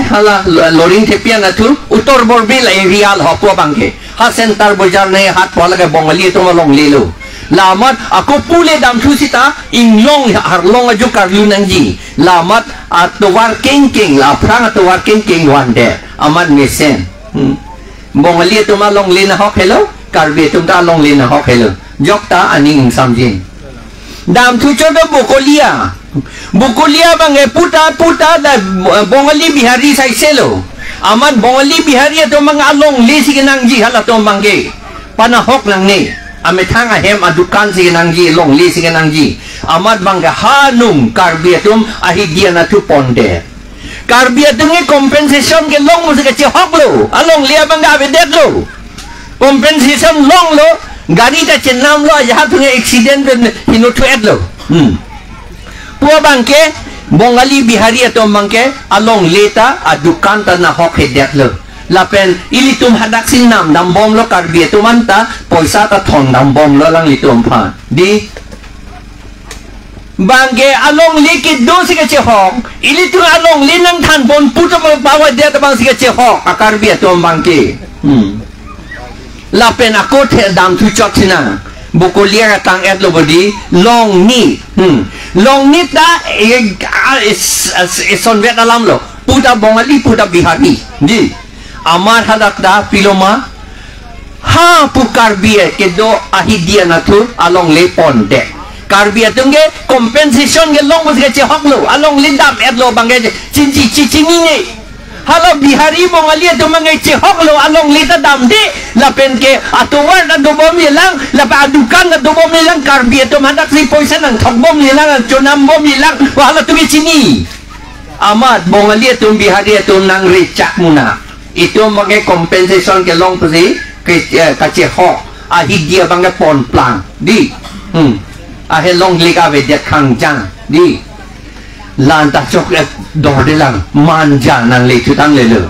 hala loring tepian atu utor borbil real hopwa bangke ha center bazaar ne hat pala ke bongali to malong lelo lamat aku pule dam thusita inglong harlong aju karlu nangji lamat atowar king la prang atowar king one day amat mesen bongali to malong lena hok hello karbe tum ta long lena hok hello jokta aning samjin dam thu chodo bukulia bang puta da bongali bihari sai selo amat bongali bihari to mga along li siginangji hala to mangge panahok lang ni ame thanga hem adukan siginangji long li siginangji amat bangga hanum karbiatum ahidiana tu ponde karbiatum ni compensation ke long mo ke hok lo along li bangga abedet lo compensation long lo gari ta chenam lo jahat tu accident hinu tuet lo Pua bangke bongali bihari atau bangke along leta adukan tanah hok hedet lo lapen ilitum hadak sinam dam bom lo karbi tu manta poisa ta thon dam bom lo lang litum pha di bangke along likit do sike che hok ilitum along linang than bon puto bawa dia ta bang sike che hok akarbi tu bangke lapen aku the dam tu chot sina bukulia tang et lo bodi long ni ta son vet alam lo puta bongali puta bihari di amar hadak da piloma ha pukar bie ke do ahidia natu along le ponde karbia tungge compensation ge long mus ge che hok lo along lindam et lo bangge cinci ni halo bihari bongali tu mangai che hok lo along lita dam de lapen ke atuwar na dobom ilang lapa adukan na dobom ilang karbi tu madak si poisa nang thokbom ilang chonam bom ilang wala tu cini amat bongali tu bihari tu nang ricak muna itu mangai compensation ke long pasi ke che hok ahidia bangga pon plang di ahe long lika vedet khang jang di lanta coklat dor de lang manja nang le tutang le lo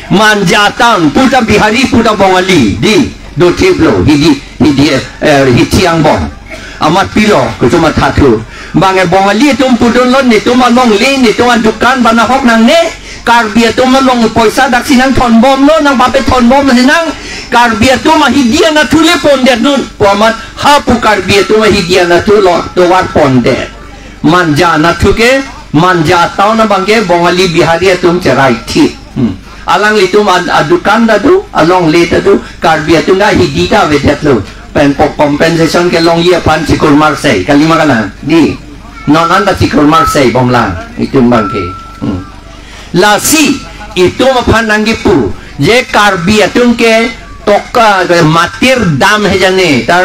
manja tang puta bihari puta bongali di do teblo hidi hitiang bon amat pilo ko cuma thatu bange bongali tum pudon lon ni tum long le ni tum dukan bana hok nang ne karbia tum long poisa dak sinang thon bom lo nang bape thon bom sinang karbia tum hidia na thule pondet nun amat ha pu karbia tum hidia na thulo to war pondet manja na thuke manja tau na bangke bongali bihari tum cerai thi alang litum adukan dadu along leta du karbia tum na hidita vedet lo pen compensation ke long ye pan cikur marsei kalima kana di non anda cikur marsei bomlang itum bangke lasi itu pan nanggipu je karbia tum ke toka matir dam he jane tar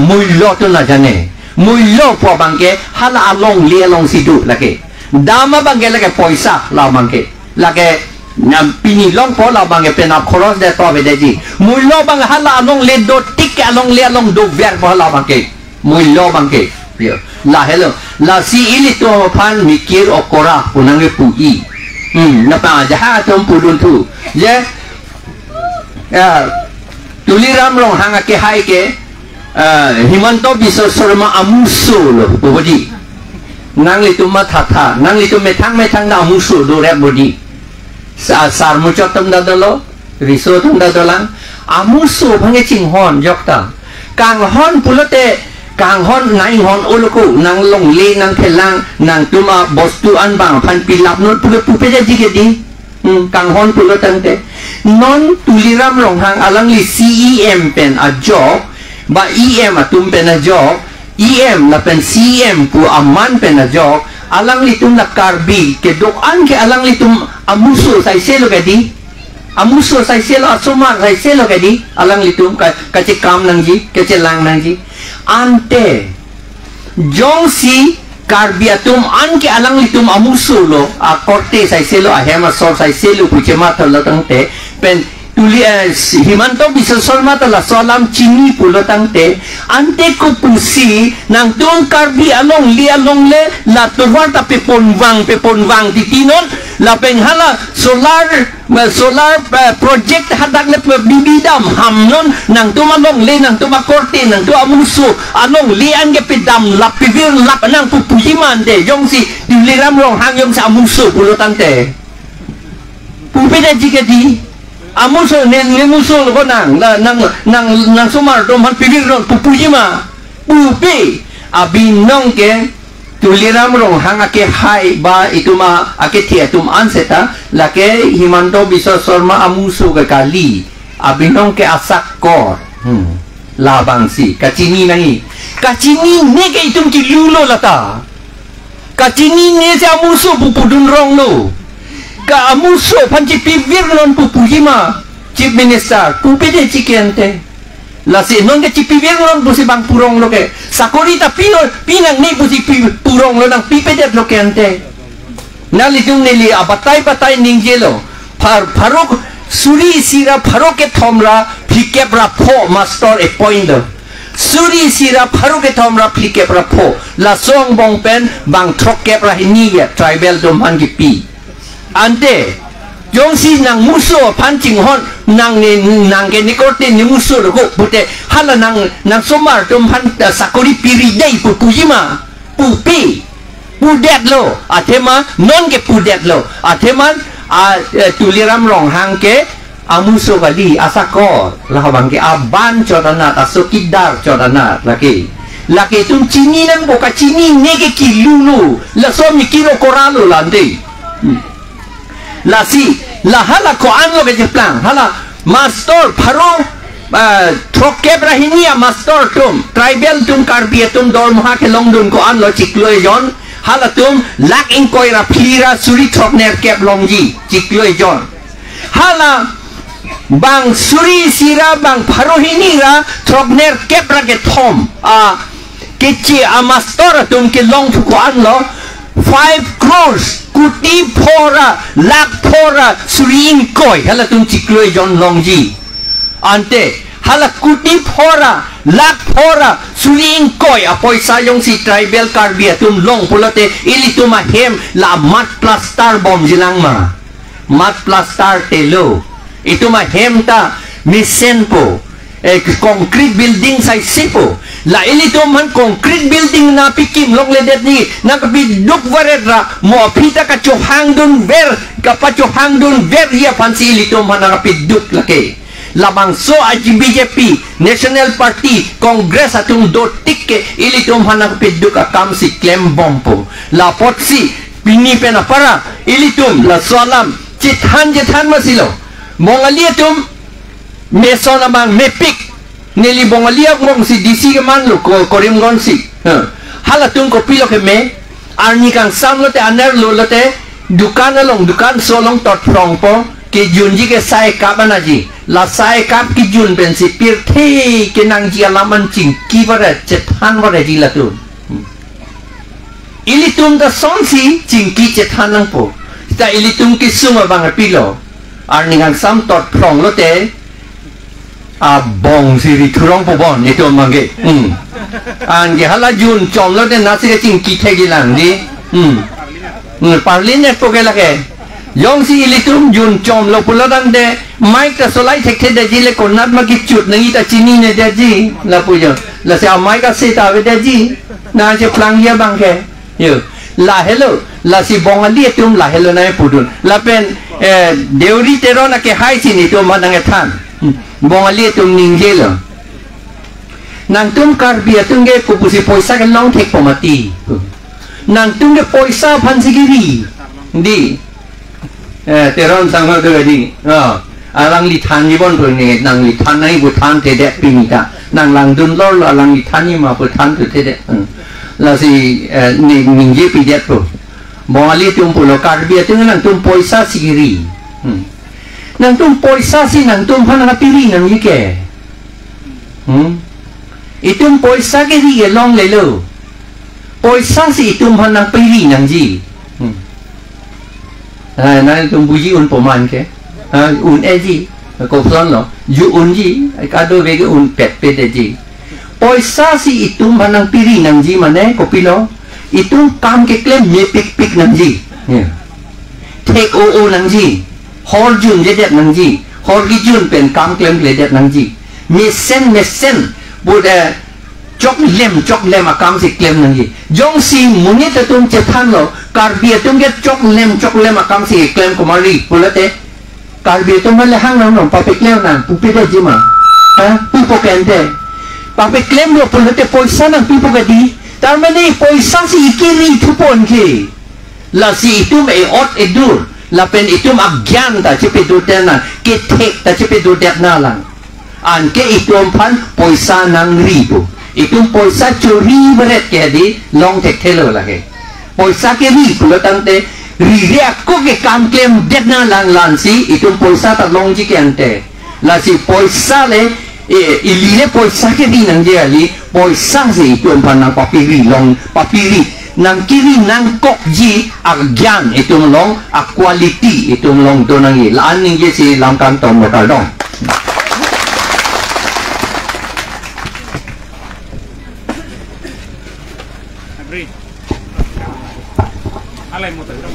mullo tu na jane mullo po bangke hala along li along sidu lake dama bangke lake poisa la bangke lake nam pini long po la bangke pena khoros de to bedeji mullo bang hala along le do tik along le along do ver po la bangke mullo bangke la hello la si ili to pan mikir okora punange pui napa jaha tom pudun tu je tuliram long hanga ke hai ke Himanto bisa sorma amusul bodi nang itu matata nang itu metang na amusul do rep bodi sar mucotam dadalo riso tum dadalang amusul bhange chinghon jokta kanghon pulote kanghon nai hon uluku nang long le nang thelang nang tuma bostu an bang phan pilap not pulo pupeja jigedi kanghon pulotante non tuliram long hang alang li CEM pen a job ba EM atum pena jog EM na pen CM pu aman pena jog alang litum na karbi ke doan ke alang litum amuso sai selo kadi amuso sai selo asuma sai selo kadi alang litum ka che kam nangji ke che lang nangji ante jong si karbi atum an ke alang litum amuso lo a korte sai selo a hema sor sai selo pu che mata lo tangte pen Himanto bisa solmata la solam cini pulo tangte ante ko pusi nang tung karbi along li along le la tuwar ta pepon wang titinon la penghala solar project hadak le bibidam hamnon nang tumalong le nang tumakorte nang tu amuso along li an ge pedam la pivir la nang pupujiman de jong si diliram rong hang yong sa amuso pulo tangte pupeda jika di amuso nemuso lo nang somar doman piling ron pupujima pupe abinong ke tuliram rong hanga ke hai ba itu ma ake tia tum anseta lake Himanto Biswa Sarma amuso ke kali abinong ke asak kor labang si kacini nangi kacini ne ke itum ki lulo lata kacini ne se amuso pupudun rong lo ka amuso panci pivir non pupujima chief minister pupede cikente la si non ke chief pivir non pusi bang purong lo ke sakorita pinang ne pusi purong lo nang pipede lo kente nalitung neli abatai ningjelo parok suri sira paroke thomra phikepra pho master a pointer suri sira paroke thomra phikepra pho la song bong pen bang thokepra hiniya tribal dom hangi pi ante jongsi nang muso pancing hon nang ke nikote ni muso ko pute hala nang somar dom han sakori piri dei pujima pupi pudet lo atema non ke pudet lo atema tuliram rong hang ke amuso kali asakor lahabang ke aban chodanat asokidar chodanat laki tum cini nang boka cini nege kilulu la somi kilo koralo lande lasi lahala ko anlo ke jeplang hala master pharo troke brahinia master tum tribal tum karbia tum dor moha ke longdun ko anlo chikloe jon hala tum lak in koira phira suri thokner kep longji chikloe jon hala bang suri sira bang pharohini ra thokner kep ra ke thom kechi master tum ke long ko anlo 5 crores kuti phora lak phora suri in koi hala tum chikloe jon longji ante hala kuti phora lak phora suling koi apoi sayong si tribal karbia tum long pulote ili tuma hem la mat plaster bom jilang ma mat plaster telo itu ma hem ta misen po concrete building sai sipo la ili tuman concrete building na pikim long ledet ni na kapi duk varedra mo pita ka chohang dun ver ka chohang dun ver ya fansi ili tuman na kapi duk lake labang so aji BJP National Party Congress atung dotik ke ili tum hanak peduk akam si claim bompo la potsi pini pena para ili tum la solam cithan masilo mongalia tum mesona bang mepik neli bongalia mong si DC ke man lo korim gonsi halatung ko pilo ke me arni kang sam lote aner lo lote dukan along dukan solong tot prongpo ke junji ke sai kabanaji la sai kap ki jun ben si pir the ke nang ji alaman ching ki bare chethan bare ji la tu ili tum da sonsi ching ki chethan nang po ta ili tum ki suma bang pilo arni kang sam tot prong lote bong si ri thurong po bon itu mangge an ge hala jun chom lote nasi ke ching ki the gi lang di parlin ne po ke la ke yong si ilitum jun chom lo puladang de mic ta solai thek de ji le konat ma ki chut ngi ta chini ne de ji la pujo la se mic ka se ta ve de ji na je plang ya bang ke yo la hello la si bongali tum la hello na pudun la pen deuri tero na ke hai sini to ma nang than bongali tum ningje lo nang tum kar bia tum ge pupusi poisa ke long thek pomati nang tum ge poisa phansigiri di teron sangho de di alang li than ni bon ni nang li than nai bu than te de pinita nang lang dun lor alang li than ni ma bu than tu te de la si ning je pi de pro bongali tum pulo kar bia tum nang tum poisa sigiri nang tum poisa si nang tum phan na pili nang ni ke itum poisa ke di long le lo poisa si itum phan na pili nang ji na tum buji un poman ke un eji ko son lo ju un ji ka do ve ke un pet pet eji poisa si itum banang piri nang ji mane ko pilo itum kam ke klem me pik pik nang ji take o nang ji hor jun je det nang ji hor gi jun pen kam klem le det nang ji mesen bu de chok lem akam si klem nang ji jong si muni ta tum che than lo kar bia tum get chok lem akam si klem ko mari pulate karbi itu malah hang nong pape klaim nang pupi dah jema pipo kente pape klaim lo pulute poisa nang pipo kadi tarmane poisa si ikiri tupon ke la si itu me ot edur la pen itu agyan ta cipe dutena ke tek ta cipe dutena lang an ke itu pan poisa nang ribu itu poisa curi beret ke di long tek thelo la ke poisa ke ribu lo tante riak ko ke kam klaim detna lang lansi itu poisa ta long ji ke ante la si poisa le ilile poisa ke di nang je ali poisa si itu pan nang papiri long papiri nang kiri nang kok ji agyan itu melong quality itu melong donangi laan ning je si lam kantong bakal dong agree alay mo tayo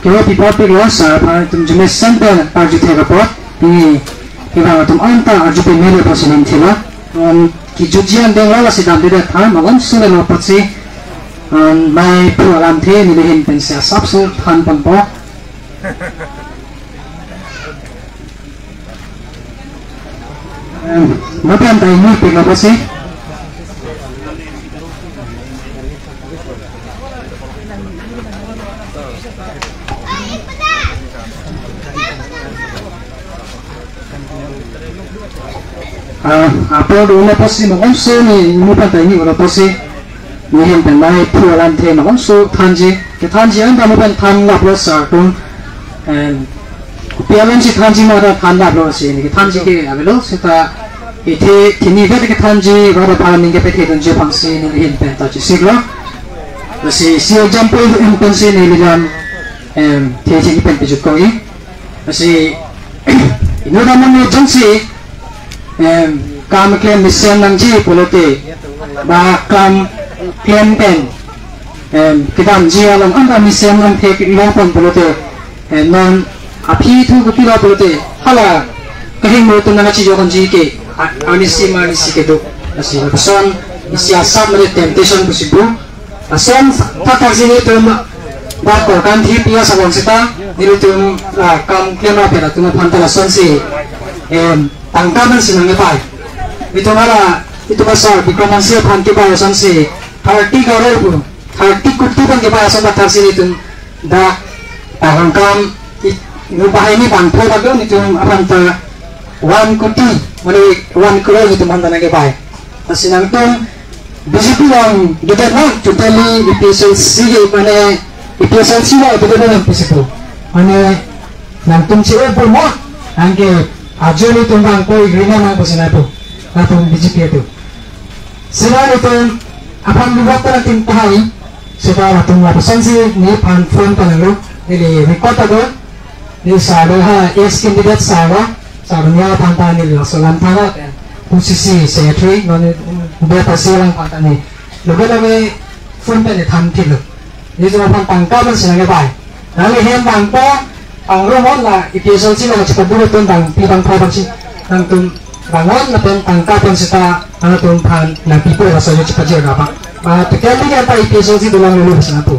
Kaya pipote loss para tum jumes center arju thega pot ini kira tum anta arju pe mele posilim thila ki jujian deng wala si dam de tham magon sule no patsi mai pu alam the ni lehin pensia sapsu than pon po mapan tai ni pe no pasi upload una posi magon so ni mupan tai ni una posi ni hen pen mai pu alam the magon so thanji ke thanji an da mupan tham la pro sa kun pialan si thanji ma da than la pro si ni ke thanji ke avelo seta ite tini ve ke thanji ra pa ning ke pe the don je pang si ni hen pen ta chi siglo si jump in pen si ni lian the chi pen pe ju ko i si ino da mon ni jong si kam klaim mission nang ji polote ba kam klaim pen kitam ji alam anda mission nang the long pon polote non api thu ko pila polote hala kahing mo to nang chi jokan ji ke ani si ke do asi son isia sab mane temptation possible ason tatak ji ni to ba ko kan thi pia sa won sita ni to kam klaim na pera tu phantala son si tangkaman sinang ipay ito mala ito pasal bikomansiya pan kipayasan si 30 karebu 30 kutuban kipayasan na tarsin itong da hangkam inubahay ni pan po bago itong apanta 1 kuti mali 1 kuro itong handa na kipay kasi nang itong BGP lang dudat lang tutali episode sige mani episode sila dudat lang episode mani nang itong siya po mo hanggang ajuli tumbang ko igrina mang posinato atong BGP itu sila itong apang lugat na natin tahay sila atong lapisan si ni pan phone pa nalo nili record ako ni sa ha ex candidate sa niya panta nila so lantana posisi secretary non beta silang panta ni lugat na may phone pa ni thamtilo ni so pan tangkaban sila ngabay nali hen tangpo ang rumon la episode sila cepat dulu tuh tentang pibang produksi tentang bangun natin tangkapan sita ano tuh pan na people rasanya cepat jaga apa. Tekan ni apa episode sih tulang lulu sana tuh.